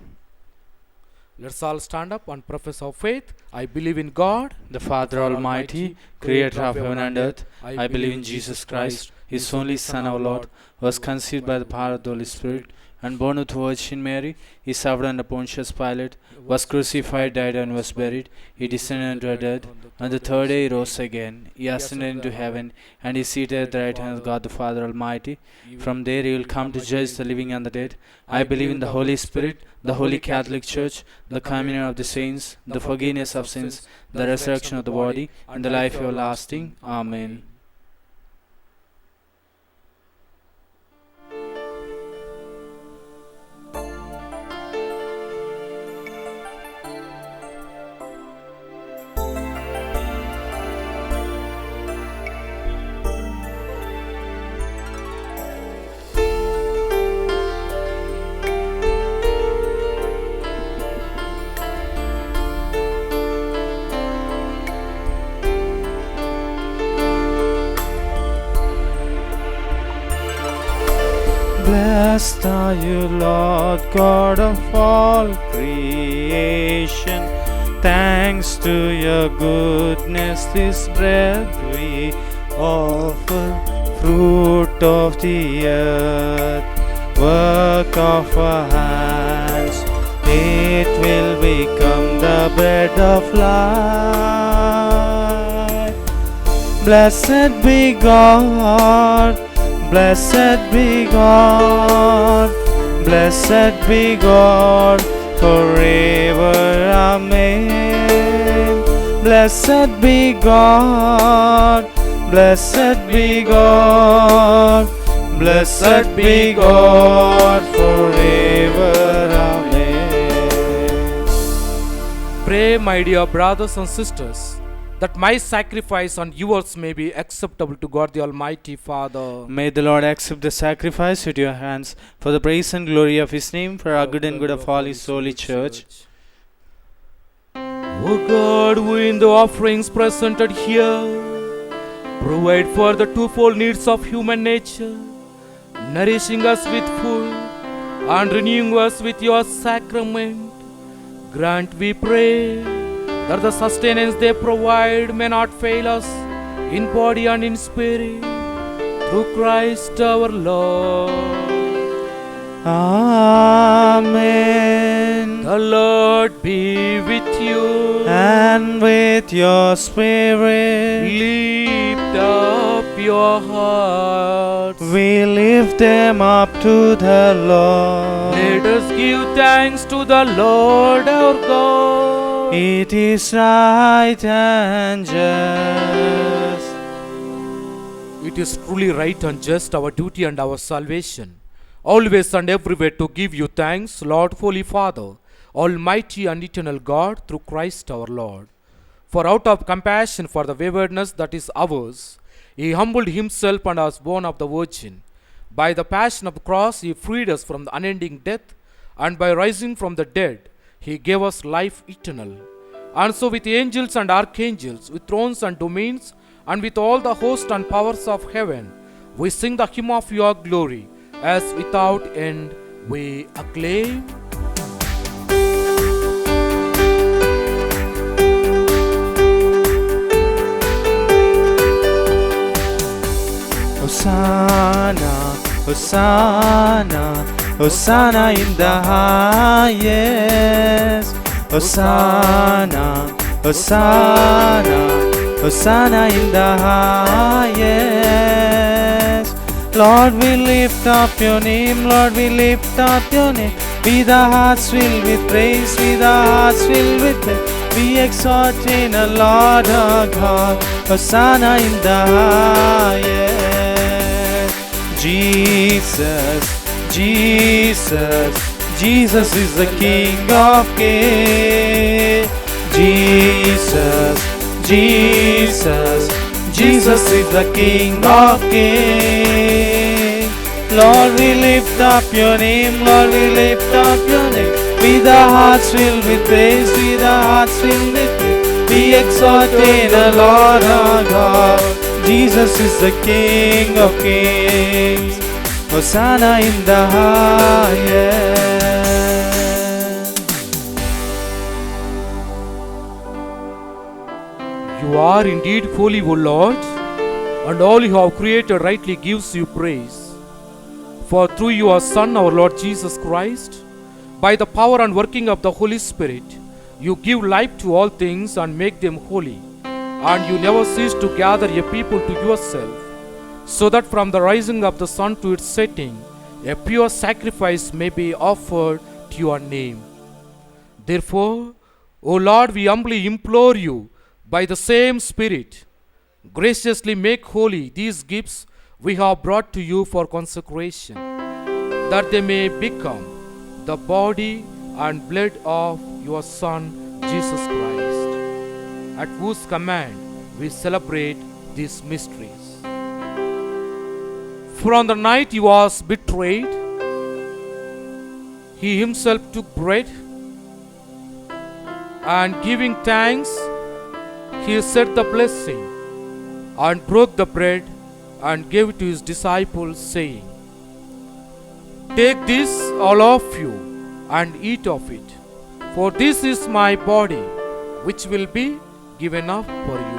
[SPEAKER 2] Let's all stand up and profess our faith. I believe in God,
[SPEAKER 3] The Father Almighty, creator of heaven and earth. I believe in Jesus Christ, his only Son, our Lord, who was conceived by the power of the Holy Spirit, and born of the Virgin Mary. He suffered under Pontius Pilate, was crucified, died, and was buried. He descended into the dead. On the third day he rose again. He ascended into heaven, and is seated at the right hand of God the Father Almighty. From there he will come to judge the living and the dead. I believe in the Holy Spirit, the Holy Catholic Church, the communion of the saints, the forgiveness of sins, the resurrection of the body, and the life everlasting. Amen. Blessed are you, Lord God of all creation. Thanks to your goodness, this bread we offer, fruit of the earth, work of our hands. It will become the bread of life. Blessed be God, Blessed be God, blessed be God, forever. Amen. Blessed be God, blessed be God, blessed be God, forever. Amen.
[SPEAKER 2] Pray, my dear brothers and sisters, that my sacrifice and yours may be acceptable to God the Almighty Father.
[SPEAKER 3] May the Lord accept the sacrifice at your hands for the praise and glory of His name, for our good and good of all His holy church.
[SPEAKER 2] O God, who in the offerings presented here provide for the twofold needs of human nature, nourishing us with food and renewing us with your sacrament, grant, we pray, that the sustenance they provide may not fail us in body and in spirit, through Christ our Lord.
[SPEAKER 3] Amen.
[SPEAKER 2] The Lord be with you.
[SPEAKER 3] And with your spirit,
[SPEAKER 2] Lift up your hearts.
[SPEAKER 3] we lift them up to the Lord.
[SPEAKER 2] Let us give thanks to the Lord our God.
[SPEAKER 3] It is right and just.
[SPEAKER 2] It is truly right and just, our duty and our salvation, always and everywhere to give you thanks, Lord, Holy Father, Almighty and eternal God, through Christ our Lord. For out of compassion for the waywardness that is ours, He humbled Himself and was born of the Virgin. By the passion of the cross, He freed us from the unending death, and by rising from the dead, He gave us life eternal. And so with angels and archangels, with thrones and domains, and with all the host and powers of heaven, we sing the hymn of your glory, as without end we acclaim.
[SPEAKER 3] Hosanna, Hosanna, Hosanna in the highest. Hosanna, Hosanna, Hosanna in the highest. Lord, we lift up your name, Lord, we lift up your name. Be the hearts filled with praise, be the hearts filled with praise. Be exalted, O Lord our God. Hosanna in the highest. Jesus, Jesus, Jesus is the King of Kings. Jesus, Jesus, Jesus is the King of Kings. Lord, we lift up your name, Lord, we lift up your name. Be the hearts filled with praise, be the hearts filled with praise. Be exalted, O Lord our God. Jesus is the King of Kings. Hosanna in the highest.
[SPEAKER 2] You are indeed holy, O Lord, and all you have created rightly gives you praise. For through your Son, our Lord Jesus Christ, by the power and working of the Holy Spirit, you give life to all things and make them holy, and you never cease to gather a people to yourself, so that from the rising of the sun to its setting, a pure sacrifice may be offered to your name. Therefore, O Lord, we humbly implore you, by the same Spirit, graciously make holy these gifts we have brought to you for consecration, that they may become the body and blood of your Son, Jesus Christ, at whose command we celebrate these mysteries. For on the night he was betrayed, he himself took bread, and giving thanks, he said the blessing, and broke the bread, and gave it to his disciples, saying, "Take this, all of you, and eat of it, for this is my body, which will be given up for you."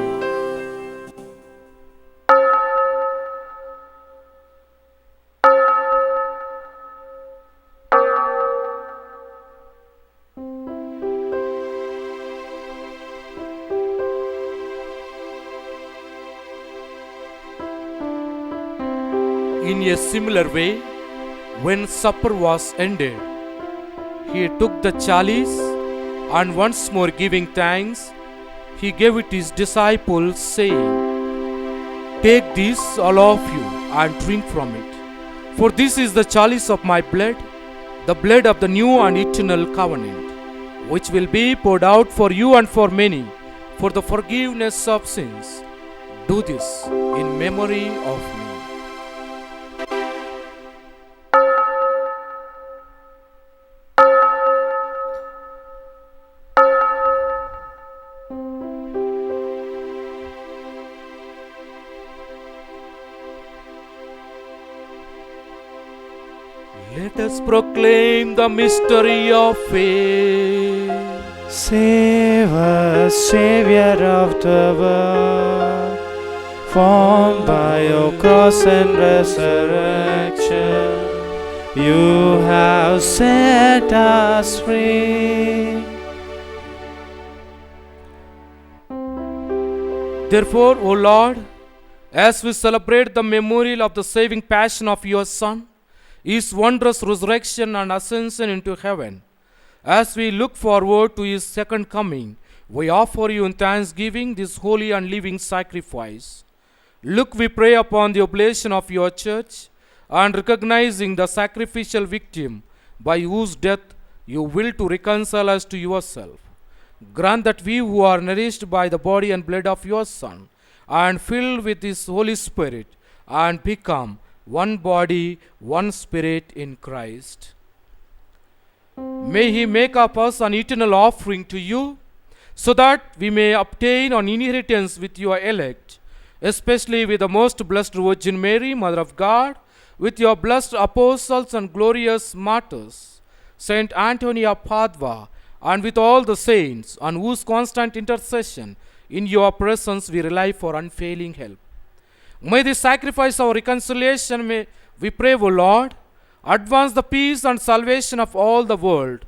[SPEAKER 2] In a similar way, when supper was ended, he took the chalice and once more giving thanks, he gave it to his disciples, saying, "Take this, all of you, and drink from it. For this is the chalice of my blood, the blood of the new and eternal covenant, which will be poured out for you and for many for the forgiveness of sins. Do this in memory of me." Let us proclaim the mystery of faith.
[SPEAKER 3] Save us, Savior of the world, formed by your cross and resurrection. You have set us free.
[SPEAKER 2] Therefore, O Lord, as we celebrate the memorial of the saving passion of your Son, his wondrous resurrection and ascension into heaven, as we look forward to his second coming, we offer you in thanksgiving this holy and living sacrifice. Look, we pray, upon the oblation of your church, and recognizing the sacrificial victim by whose death you will to reconcile us to yourself. Grant that we who are nourished by the body and blood of your Son, and filled with his Holy Spirit, and become one body, one spirit in Christ. May he make of us an eternal offering to you, so that we may obtain an inheritance with your elect, especially with the most blessed Virgin Mary, Mother of God, with your blessed apostles and glorious martyrs, Saint Anthony of Padua, and with all the saints, on whose constant intercession in your presence we rely for unfailing help. May this sacrifice of reconciliation, may we pray, O Lord, advance the peace and salvation of all the world.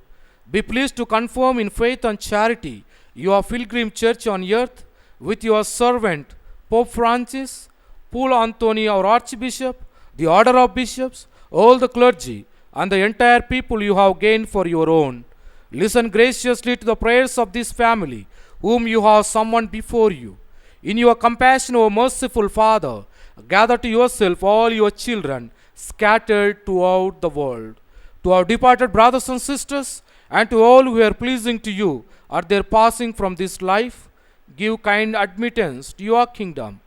[SPEAKER 2] Be pleased to confirm in faith and charity your pilgrim church on earth with your servant Pope Francis, Paul Anthony, our Archbishop, the order of bishops, all the clergy, and the entire people you have gained for your own. Listen graciously to the prayers of this family, whom you have summoned before you. In your compassion, O merciful Father, gather to yourself all your children scattered throughout the world. To our departed brothers and sisters, and to all who are pleasing to you at their passing from this life, give kind admittance to your kingdom.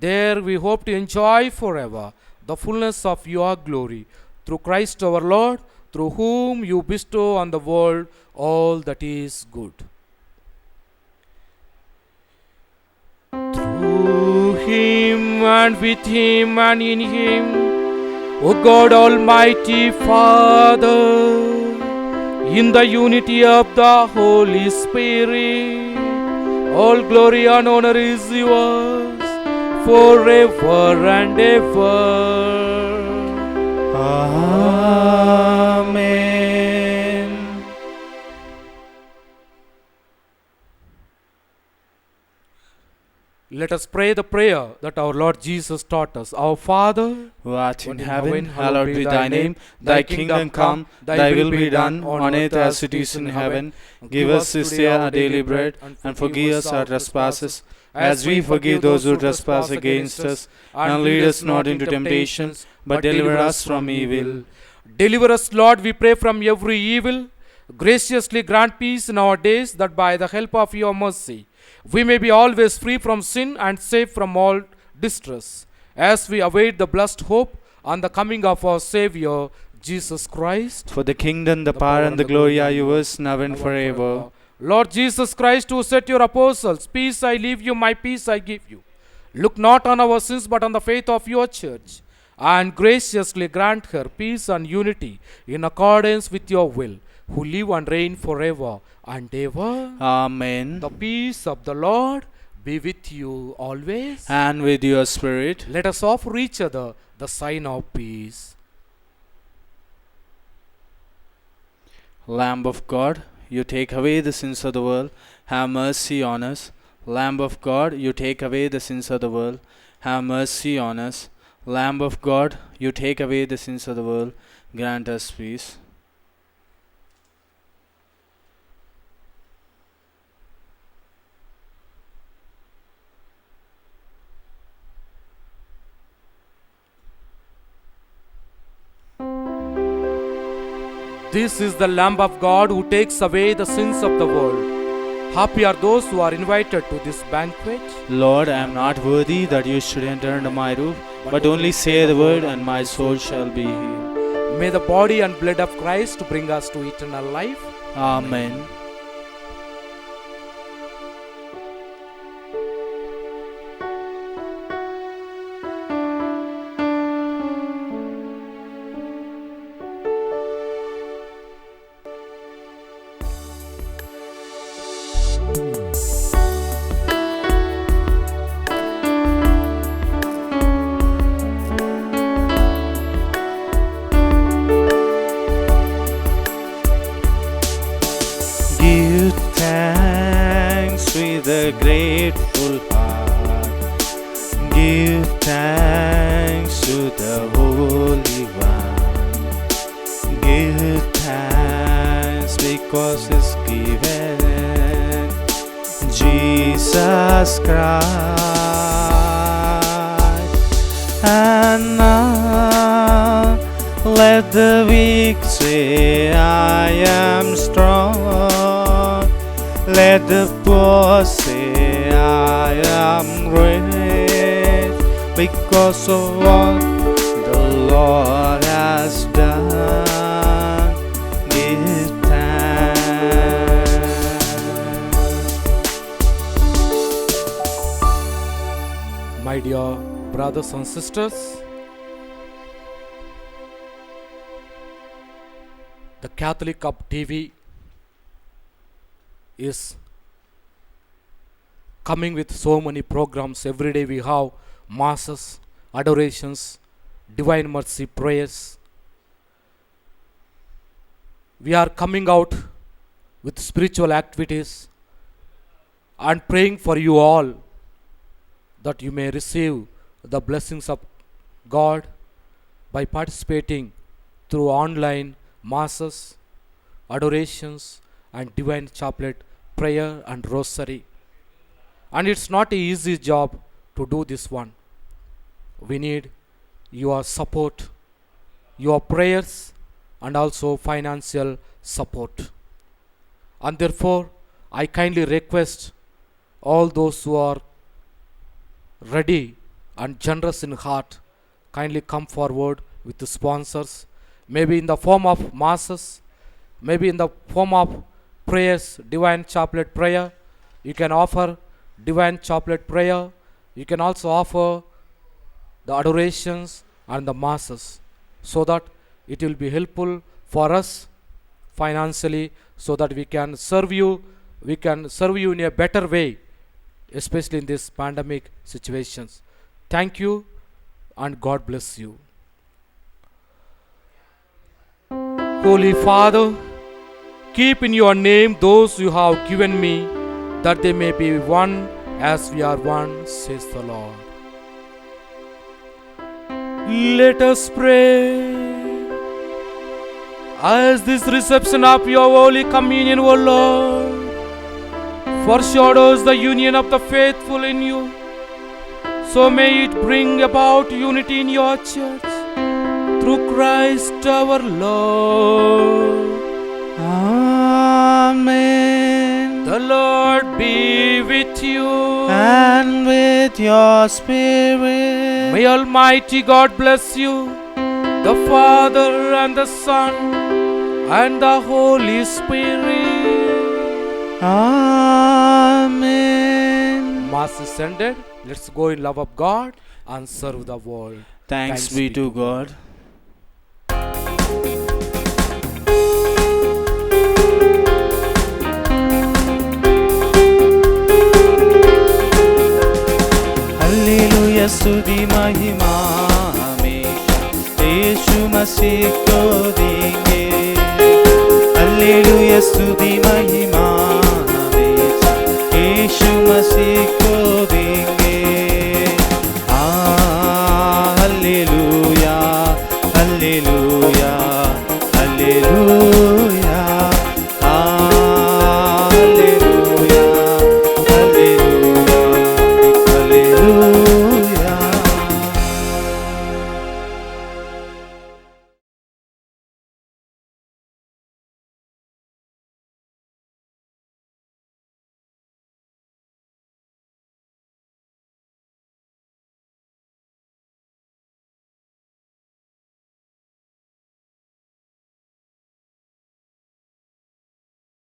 [SPEAKER 2] There we hope to enjoy forever the fullness of your glory. Through Christ our Lord, through whom you bestow on the world all that is good. Through him and with him and in him, O God Almighty Father, in the unity of the Holy Spirit, all glory and honor is yours forever and ever.
[SPEAKER 3] Amen.
[SPEAKER 2] Let us pray the prayer that our Lord Jesus taught us. Our Father,
[SPEAKER 3] Who art in
[SPEAKER 2] in
[SPEAKER 3] heaven,
[SPEAKER 2] heaven,
[SPEAKER 3] hallowed be thy name. Thy kingdom come, thy will be done on earth as it is in heaven. Give us this day our daily bread, and forgive us our trespasses, as we forgive those who trespass against us. And lead us not into temptation, but deliver us from evil.
[SPEAKER 2] Deliver us, Lord, we pray, from every evil. Graciously grant peace in our days, that by the help of your mercy we may be always free from sin and safe from all distress, as we await the blessed hope and the coming of our Savior, Jesus Christ.
[SPEAKER 3] For the kingdom, the power, and the glory are yours, now and forever.
[SPEAKER 2] Lord Jesus Christ, who said to your apostles, "Peace I leave you, my peace I give you," look not on our sins, but on the faith of your church, and graciously grant her peace and unity in accordance with your will, who live and reign forever and ever.
[SPEAKER 3] Amen.
[SPEAKER 2] The peace of the Lord be with you always.
[SPEAKER 3] And with your spirit.
[SPEAKER 2] Let us offer each other the sign of peace.
[SPEAKER 3] Lamb of God, you take away the sins of the world, have mercy on us. Lamb of God, you take away the sins of the world, have mercy on us. Lamb of God, you take away the sins of the world, grant us peace.
[SPEAKER 2] This is the Lamb of God who takes away the sins of the world. Happy are those who are invited to this banquet.
[SPEAKER 3] Lord, I am not worthy that you should enter under my roof, but only say the word, and my soul shall be healed.
[SPEAKER 2] May the body and blood of Christ bring us to eternal life.
[SPEAKER 3] Amen. Give thanks with a grateful heart. Give thanks to the Holy One. Give thanks because it's given Jesus Christ. And now let the weak say, I am strong. Let the poor say, I am rich, because of what the Lord has done. Give thanks.
[SPEAKER 2] My dear brothers and sisters, the Catholic Hub TV is coming with so many programs. Every day we have masses, adorations, divine mercy prayers. We are coming out with spiritual activities and praying for you all, that you may receive the blessings of God by participating through online masses, adorations, and divine chaplet prayer and rosary. And it's not an easy job to do this one. We need your support, your prayers, and also financial support. And therefore, I kindly request all those who are ready and generous in heart, kindly come forward with the sponsors, maybe in the form of masses, maybe in the form of prayers, divine chaplet prayer. You can offer divine chaplet prayer. You can also offer the adorations and the masses, so that it will be helpful for us financially, so that we can serve you in a better way, especially in this pandemic situations. Thank you and God bless you. Holy Father, keep in your name those you have given me, that they may be one as we are one, says the Lord. Let us pray. As this reception of your Holy Communion, O Lord, foreshadows the union of the faithful in you, so may it bring about unity in your church, through Christ our Lord.
[SPEAKER 3] Amen.
[SPEAKER 2] The Lord be with you,
[SPEAKER 3] And with your spirit.
[SPEAKER 2] may Almighty God bless you, the Father and the Son and the Holy Spirit.
[SPEAKER 3] Amen.
[SPEAKER 2] Mass is ended. Let's go in love of God and serve the world.
[SPEAKER 3] Thanks be to God. Hallelujah, स्तुति महिमा हमेशा यीशु मसीह को देंगे. Hallelujah, स्तुति महिमा हमेशा यीशु मसीह को